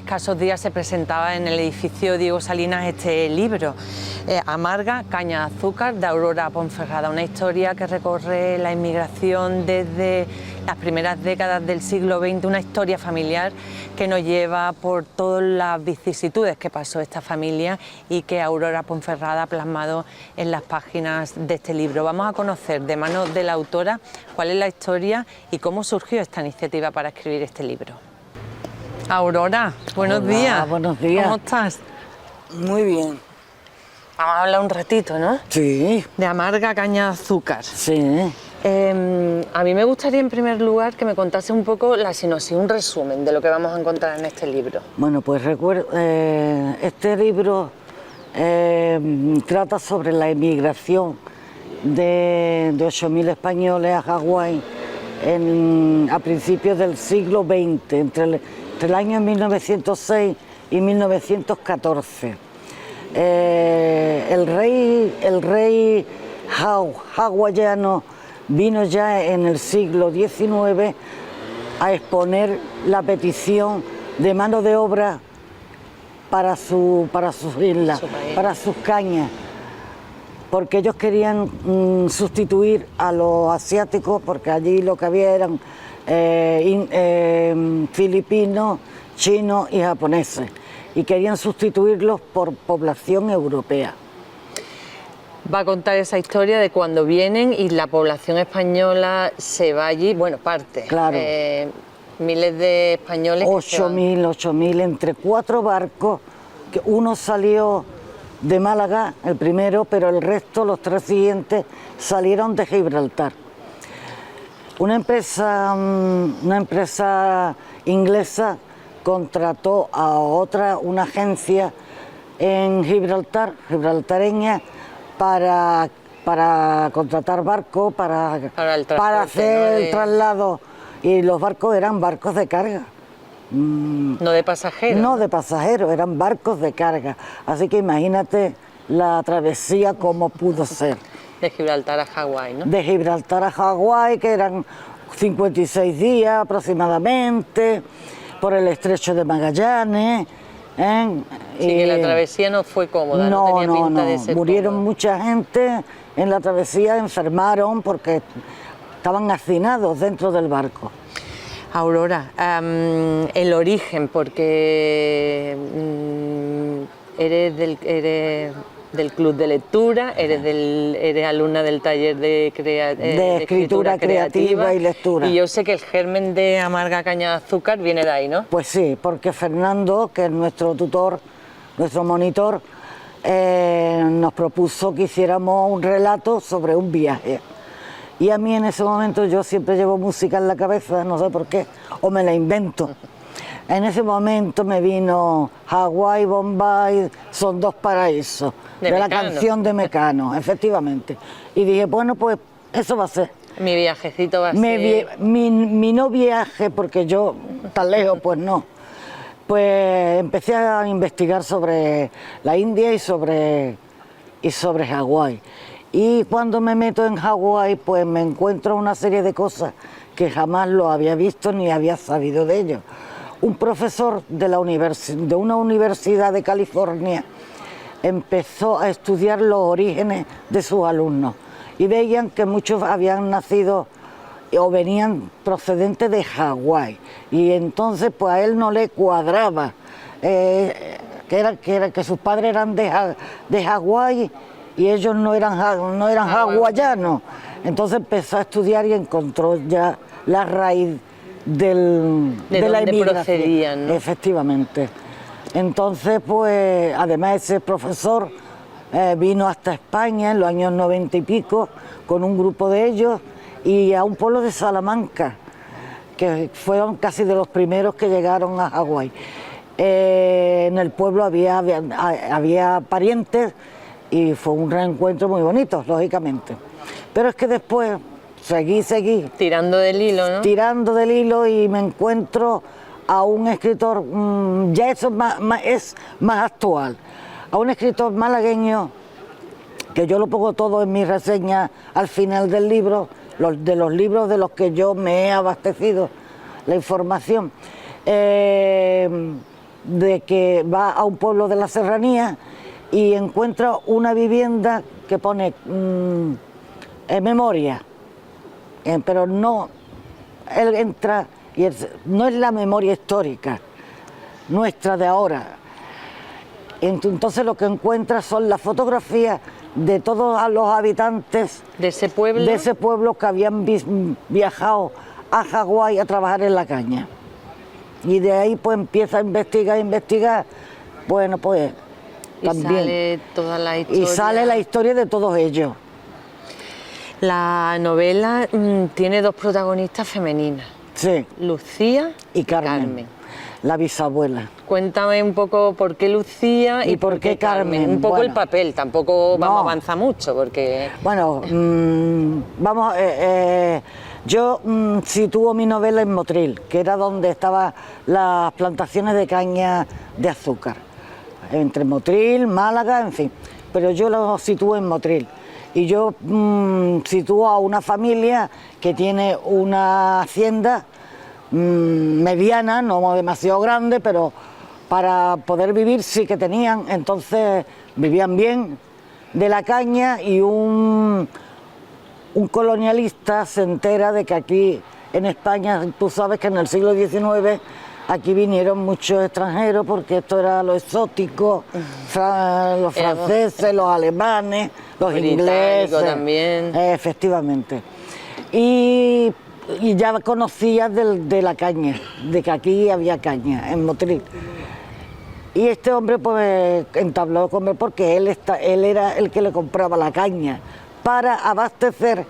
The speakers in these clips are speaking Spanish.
escasos días se presentaba en el edificio Diego Salinas este libro, Amarga, caña de azúcar, de Aurora Ponferrada, una historia que recorre la inmigración desde las primeras décadas del siglo XX, una historia familiar que nos lleva por todas las vicisitudes que pasó esta familia y que Aurora Ponferrada ha plasmado en las páginas de este libro. Vamos a conocer de manos de la autora cuál es la historia y cómo surgió esta iniciativa para escribir este libro. Aurora, buenos días. Buenos días. ¿Cómo estás? Muy bien. Vamos a hablar un ratito, ¿no? Sí. De Amarga, caña de azúcar. Sí. A mí me gustaría en primer lugar que me contase un poco la sinopsis, un resumen de lo que vamos a encontrar en este libro. Bueno, pues este libro trata sobre la emigración de 8.000 españoles a Hawái a principios del siglo XX, entre el año 1906 y 1914. El rey hawaiano vino ya en el siglo XIX a exponer la petición de mano de obra para sus islas, para sus cañas, porque ellos querían sustituir a los asiáticos, porque allí lo que había eran filipinos, chinos y japoneses, y querían sustituirlos por población europea. Va a contar esa historia de cuando vienen y la población española se va allí, bueno, parte. Claro. Miles de españoles. 8.000 entre 4 barcos, que uno salió de Málaga, el primero, pero el resto, los 3 siguientes, salieron de Gibraltar. Una empresa inglesa contrató a una agencia en gibraltareña para contratar barcos, para hacer el traslado, y los barcos eran barcos de carga. No de pasajeros. No de pasajeros, eran barcos de carga. Así que imagínate la travesía cómo pudo ser. De Gibraltar a Hawái, ¿no? De Gibraltar a Hawái, que eran 56 días aproximadamente, por el estrecho de Magallanes. Sí, que la travesía no fue cómoda, no tenía pinta de ser Murieron cómoda. mucha gente en la travesía, enfermaron porque estaban hacinados dentro del barco. Aurora, el origen, porque eres del club de lectura, eres alumna del taller de escritura creativa y lectura. Y yo sé que el germen de Amarga, caña de azúcar viene de ahí, ¿no? Pues sí, porque Fernando, que es nuestro tutor, nuestro monitor, nos propuso que hiciéramos un relato sobre un viaje. Y a mí en ese momento, yo siempre llevo música en la cabeza, no sé por qué, o me la invento. En ese momento me vino Hawái, Bombay, son 2 paraísos, de la canción de Mecano, efectivamente. Y dije, bueno, pues eso va a ser. Mi viajecito va a ser... Mi no viaje, porque yo tan lejos, pues no. Pues empecé a investigar sobre la India y sobre Hawái. Y cuando me meto en Hawái, pues me encuentro una serie de cosas que jamás lo había visto ni había sabido de ello. Un profesor de una universidad de California empezó a estudiar los orígenes de sus alumnos y veían que muchos habían nacido o venían procedentes de Hawái, y entonces pues a él no le cuadraba que sus padres eran de Hawái y ellos no eran hawaianos. Entonces empezó a estudiar y encontró ya la raíz de la emigración. Procedían, ¿no? Efectivamente. Entonces, pues, además ese profesor vino hasta España en los años 90 y pico con un grupo de ellos, y a un pueblo de Salamanca, que fueron casi de los primeros que llegaron a Hawái. En el pueblo había parientes y fue un reencuentro muy bonito, lógicamente. Pero es que después seguí. Tirando del hilo, ¿no? Tirando del hilo, y me encuentro a un escritor, ya eso es más actual, a un escritor malagueño, que yo lo pongo todo en mi reseña al final del libro, de los libros de los que yo me he abastecido la información. de que va a un pueblo de la serranía y encuentra una vivienda que pone en memoria, pero no, él entra y no es la memoria histórica nuestra de ahora. Entonces lo que encuentra son las fotografías de todos los habitantes de ese pueblo que habían viajado a Hawái a trabajar en la caña. Y de ahí pues empieza a investigar, bueno pues también. Sale toda la historia. Y sale la historia de todos ellos. La novela tiene dos protagonistas femeninas. Sí. Lucía y Carmen, la bisabuela. Cuéntame un poco por qué Lucía y por qué Carmen. Un poco el papel, tampoco vamos a avanzar mucho porque... Bueno, vamos, yo sitúo mi novela en Motril, que era donde estaban las plantaciones de caña de azúcar, entre Motril, Málaga, en fin, pero yo lo sitúo en Motril. Y yo sitúo a una familia que tiene una hacienda mediana, no demasiado grande, pero para poder vivir sí que tenían, entonces vivían bien de la caña, y un colonialista se entera de que aquí en España, tú sabes que en el siglo XIX aquí vinieron muchos extranjeros porque esto era lo exótico, los franceses, los alemanes, los ingleses también. Efectivamente. Y ya conocía de la caña, de que aquí había caña en Motril. Y este hombre pues entabló con él porque él era el que le compraba la caña para abastecer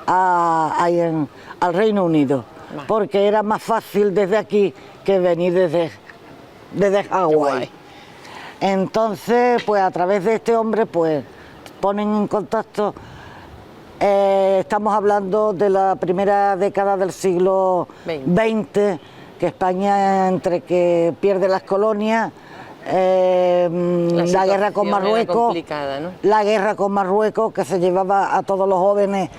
al Reino Unido, porque era más fácil desde aquí que venir desde Hawái. Entonces, pues a través de este hombre, pues ponen en contacto. Estamos hablando de la primera década del siglo XX, que España, entre que pierde las colonias, la guerra con Marruecos, ¿no? La guerra con Marruecos, que se llevaba a todos los jóvenes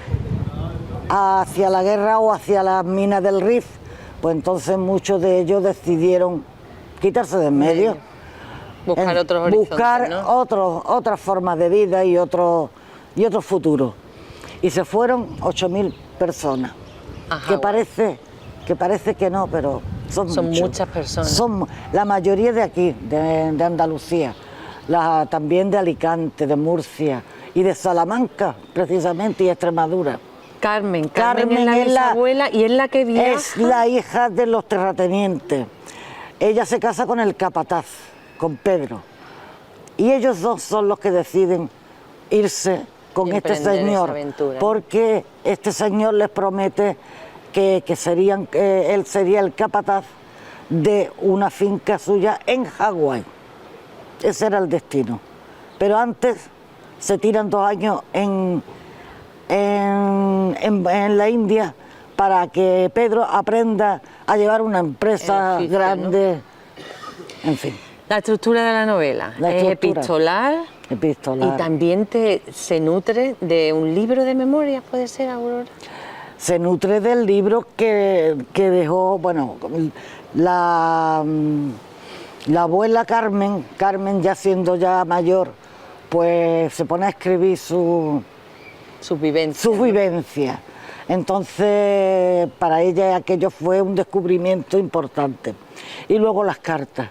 hacia la guerra o hacia las minas del Rif, pues entonces muchos de ellos decidieron quitarse de en medio, buscar otros horizontes, buscar, ¿no? otras formas de vida y otro futuro. Y se fueron 8.000 personas. Ajá, que parece que no, pero son muchas personas. Son la mayoría de aquí, de Andalucía, también de Alicante, de Murcia y de Salamanca, precisamente, y Extremadura. Carmen es la bisabuela y es la que viaja. Es la hija de los terratenientes. Ella se casa con el capataz, con Pedro. Y ellos dos son los que deciden irse con este señor, porque este señor les promete que él sería el capataz de una finca suya en Hawái. Ese era el destino. Pero antes se tiran 2 años en la India para que Pedro aprenda a llevar una empresa grande, ¿no? En fin. La estructura de la novela es epistolar. Y también se nutre de un libro de memorias, ¿puede ser, Aurora? Se nutre del libro que dejó, bueno, la abuela Carmen, ya siendo ya mayor, pues se pone a escribir sus vivencias. Entonces, para ella aquello fue un descubrimiento importante. Y luego las cartas.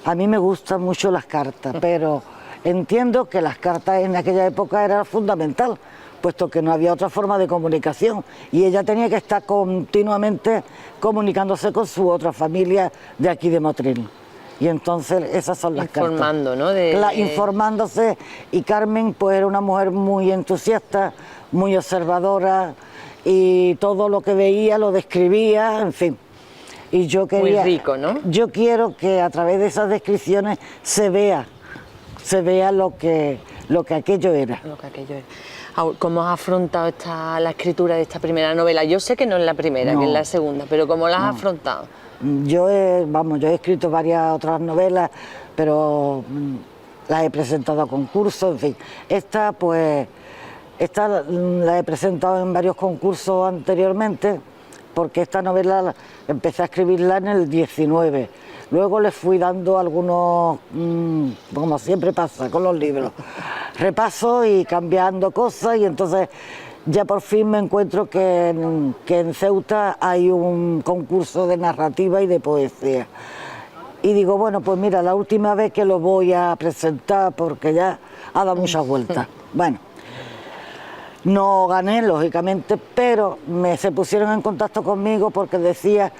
A mí me gustan mucho las cartas, pero entiendo que las cartas en aquella época eran fundamental, puesto que no había otra forma de comunicación y ella tenía que estar continuamente comunicándose con su otra familia de aquí de Motril. Y entonces esas son las cartas. Informando, ¿no? Informándose, y Carmen pues era una mujer muy entusiasta, muy observadora, y todo lo que veía lo describía, en fin. Y yo quería, muy rico, ¿no? Yo quiero que a través de esas descripciones se vea lo que aquello era. ¿Cómo has afrontado la escritura de esta primera novela? Yo sé que no es la primera, que es la segunda, pero ¿cómo la has afrontado? Yo he escrito varias otras novelas, pero las he presentado a concursos, en fin. Esta la he presentado en varios concursos anteriormente, porque esta novela empecé a escribirla en el 19. Luego les fui dando algunos, como siempre pasa con los libros, repaso y cambiando cosas, y entonces ya por fin me encuentro que en Ceuta hay un concurso de narrativa y de poesía. Y digo, bueno, pues mira, la última vez que lo voy a presentar, porque ya ha dado muchas vueltas. Bueno, no gané, lógicamente, pero se pusieron en contacto conmigo porque decía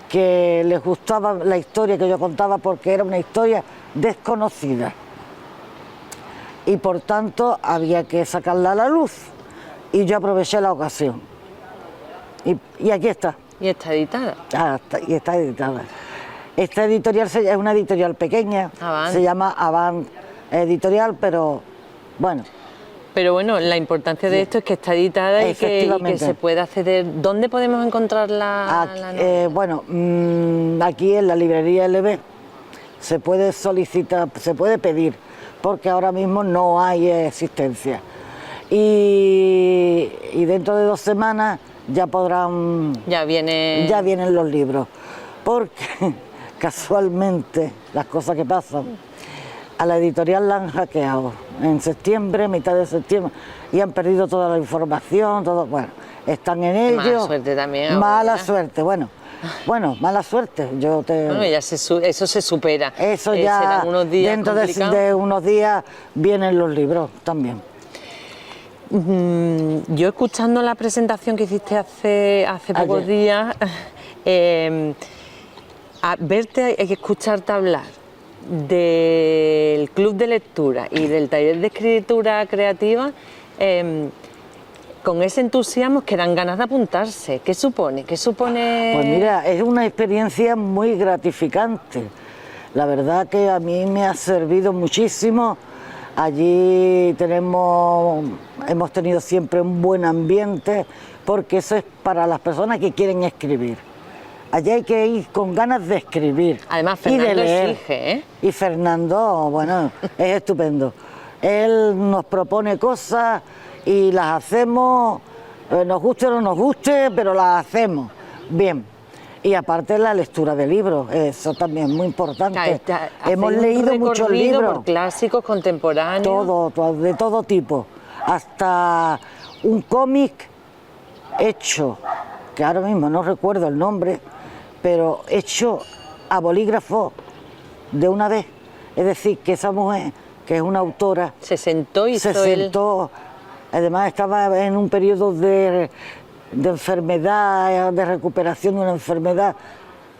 que les gustaba la historia que yo contaba porque era una historia desconocida. Y por tanto había que sacarla a la luz. Y yo aproveché la ocasión. Y aquí está. ¿Y está editada? Y está editada. Esta editorial es una editorial pequeña, Avant. Se llama Avant Editorial, pero bueno. Pero bueno, la importancia de esto es que está editada y que se puede acceder. ¿Dónde podemos encontrarla? Bueno, aquí en la librería LB se puede solicitar, se puede pedir, porque ahora mismo no hay existencia. Y dentro de 2 semanas ya podrán... Ya vienen los libros, porque casualmente las cosas que pasan, a la editorial la han hackeado en septiembre, mitad de septiembre, y han perdido toda la información, todo, bueno, están en ello. Mala suerte también. Mala suerte, bueno, mala suerte. Bueno, ya eso se supera. Eso ya, unos días dentro de unos días vienen los libros también. Yo escuchando la presentación que hiciste hace pocos días, a verte y escucharte hablar del club de lectura y del taller de escritura creativa, con ese entusiasmo que dan ganas de apuntarse. ¿Qué supone? Pues mira, es una experiencia muy gratificante. La verdad que a mí me ha servido muchísimo. Allí hemos tenido siempre un buen ambiente, porque eso es para las personas que quieren escribir. Allí hay que ir con ganas de escribir. Además, Fernando y de leer. Exige, ¿eh? Y Fernando, bueno, es estupendo. Él nos propone cosas y las hacemos, nos guste o no nos guste, pero las hacemos bien. Y aparte la lectura de libros, eso también es muy importante. Hemos leído muchos libros. Por clásicos, contemporáneos. De todo tipo. Hasta un cómic hecho, que ahora mismo no recuerdo el nombre, pero hecho a bolígrafo de una vez. Es decir, que esa mujer, que es una autora, se sentó, además estaba en un periodo de enfermedad, de recuperación de una enfermedad,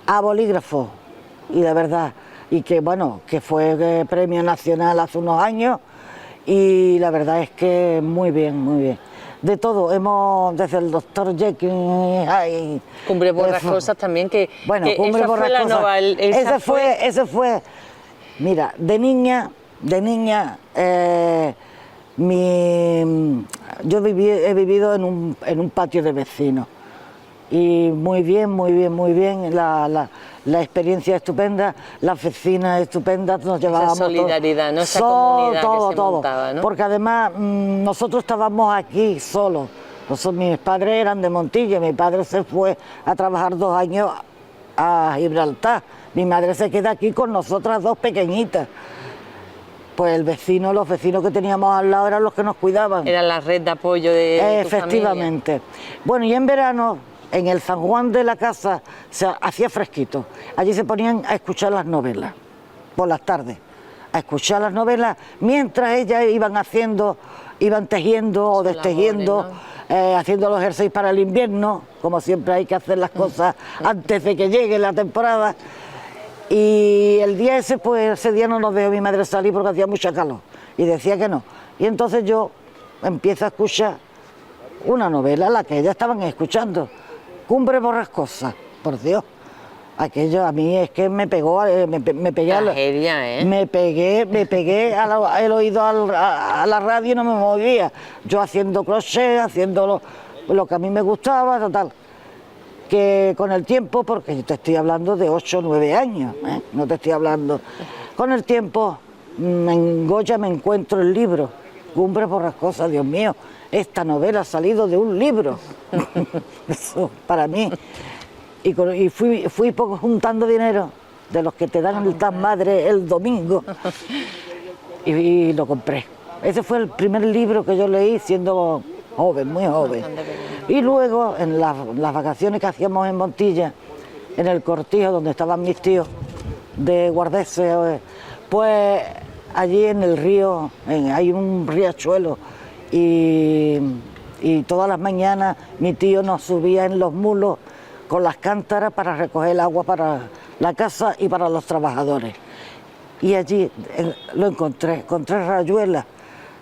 a bolígrafo, y la verdad, y que bueno, que fue premio nacional hace unos años, y la verdad es que muy bien, muy bien. De todo, desde el doctor Jekyll, Cumbre Borrascosas también, que Cumbre Borrascosas, ese fue, mira, de niña, yo he vivido en un patio de vecinos, y muy bien, la experiencia estupenda, las vecinas estupendas, nos llevábamos esa solidaridad, ¿no? Esa comunidad que se montaba, ¿no? Porque además nosotros estábamos aquí solos. Mis padres eran de Montilla, mi padre se fue a trabajar 2 años a Gibraltar, mi madre se queda aquí con nosotras 2 pequeñitas. Pues los vecinos que teníamos al lado eran los que nos cuidaban. Era la red de apoyo de tu efectivamente. Familia. Bueno, y en verano, en el San Juan de la casa, se hacía fresquito. Allí se ponían a escuchar las novelas, por las tardes, a escuchar las novelas, mientras ellas iban tejiendo o destejiendo, haciendo los jerseys para el invierno, como siempre hay que hacer las cosas antes de que llegue la temporada. Y el día ese, pues ese día no nos dejó mi madre salir porque hacía mucha calor y decía que no. Y entonces yo empiezo a escuchar una novela, la que ellas estaban escuchando, Cumbre Borrascosa, por Dios. Aquello a mí es que me pegó, me pegué el oído a la radio y no me movía. Yo haciendo crochet, haciendo lo que a mí me gustaba, total. Que con el tiempo, porque yo te estoy hablando de 8 o 9 años, no te estoy hablando, con el tiempo en Goya me encuentro el libro, Cumbre Borrascosa, Dios mío, esta novela ha salido de un libro, eso para mí, y fui juntando dinero de los que te dan el tan madre el domingo, y lo compré. Ese fue el primer libro que yo leí siendo joven, muy joven. Y luego, en las vacaciones que hacíamos en Montilla, en el Cortijo, donde estaban mis tíos de Guardese, pues allí en el río hay un riachuelo y todas las mañanas mi tío nos subía en los mulos con las cántaras para recoger el agua para la casa y para los trabajadores. Y allí lo encontré Rayuela,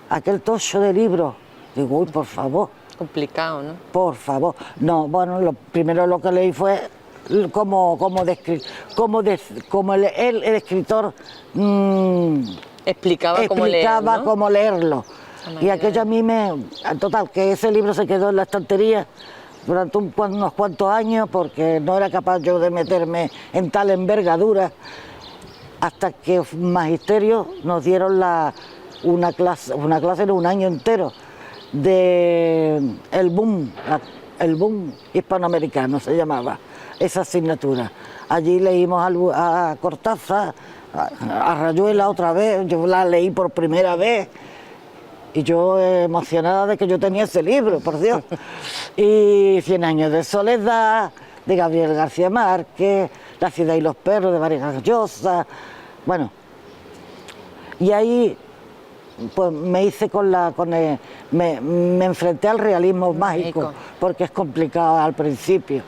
aquel tocho de libros. Digo, uy, por favor. Complicado, ¿no? Por favor. No, bueno, primero lo que leí fue como el escritor explicaba cómo leerlo. Y aquello a mí total, que ese libro se quedó en la estantería durante unos cuantos años porque no era capaz yo de meterme en tal envergadura, hasta que Magisterio nos dieron una clase de un año entero de el boom hispanoamericano se llamaba esa asignatura. Allí leímos a Cortázar, a Rayuela otra vez, yo la leí por primera vez y yo emocionada de que yo tenía ese libro, por Dios. Y 100 años de soledad, de Gabriel García Márquez, La ciudad y los perros, de Vargas Llosa, bueno. Y ahí pues me hice me enfrenté al realismo mágico, porque es complicado al principio.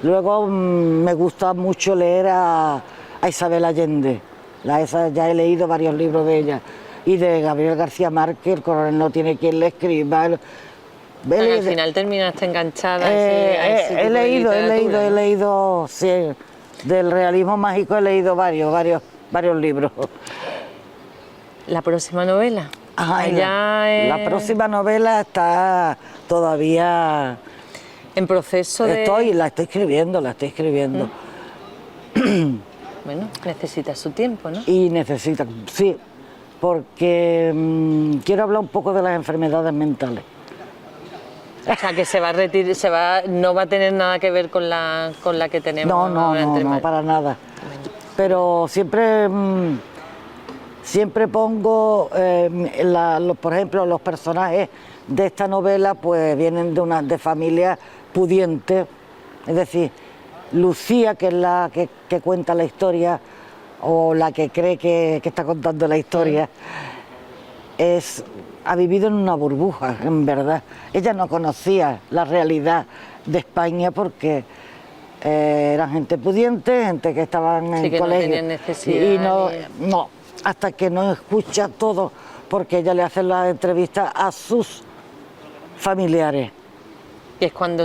Luego me gusta mucho leer a Isabel Allende, esa ya he leído varios libros de ella, y de Gabriel García Márquez, El coronel no tiene quien le escriba. Al final terminaste enganchada he leído, sí, del realismo mágico he leído varios libros. ¿La próxima novela? La próxima novela está todavía en proceso de... La estoy escribiendo. Bueno, necesita su tiempo, ¿no? Y necesita, sí, porque quiero hablar un poco de las enfermedades mentales. O sea, que se va a retirar, no va a tener nada que ver con la que tenemos. No, para nada. Bueno. Pero siempre pongo, por ejemplo, los personajes de esta novela pues vienen de familias pudientes, es decir, Lucía, que es la que cuenta la historia, o la que cree que está contando la historia, ha vivido en una burbuja, en verdad. Ella no conocía la realidad de España porque eran gente pudiente, gente que estaban en colegio. No necesidad y no, hasta que no escucha todo, porque ella le hace la entrevista a sus familiares. Que es cuando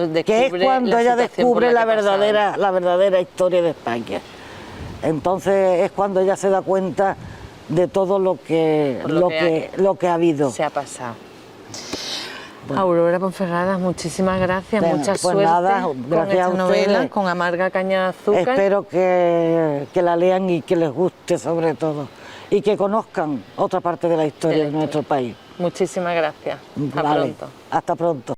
ella descubre la verdadera historia de España. Entonces es cuando ella se da cuenta de todo lo que ha habido. Se ha pasado. Bueno. Aurora Ponferrada, muchísimas gracias, mucha suerte gracias con esta novela, con Amarga caña de azúcar. Espero que la lean y que les guste sobre todo, y que conozcan otra parte de la historia de nuestro país. Muchísimas gracias. Hasta pronto. Hasta pronto.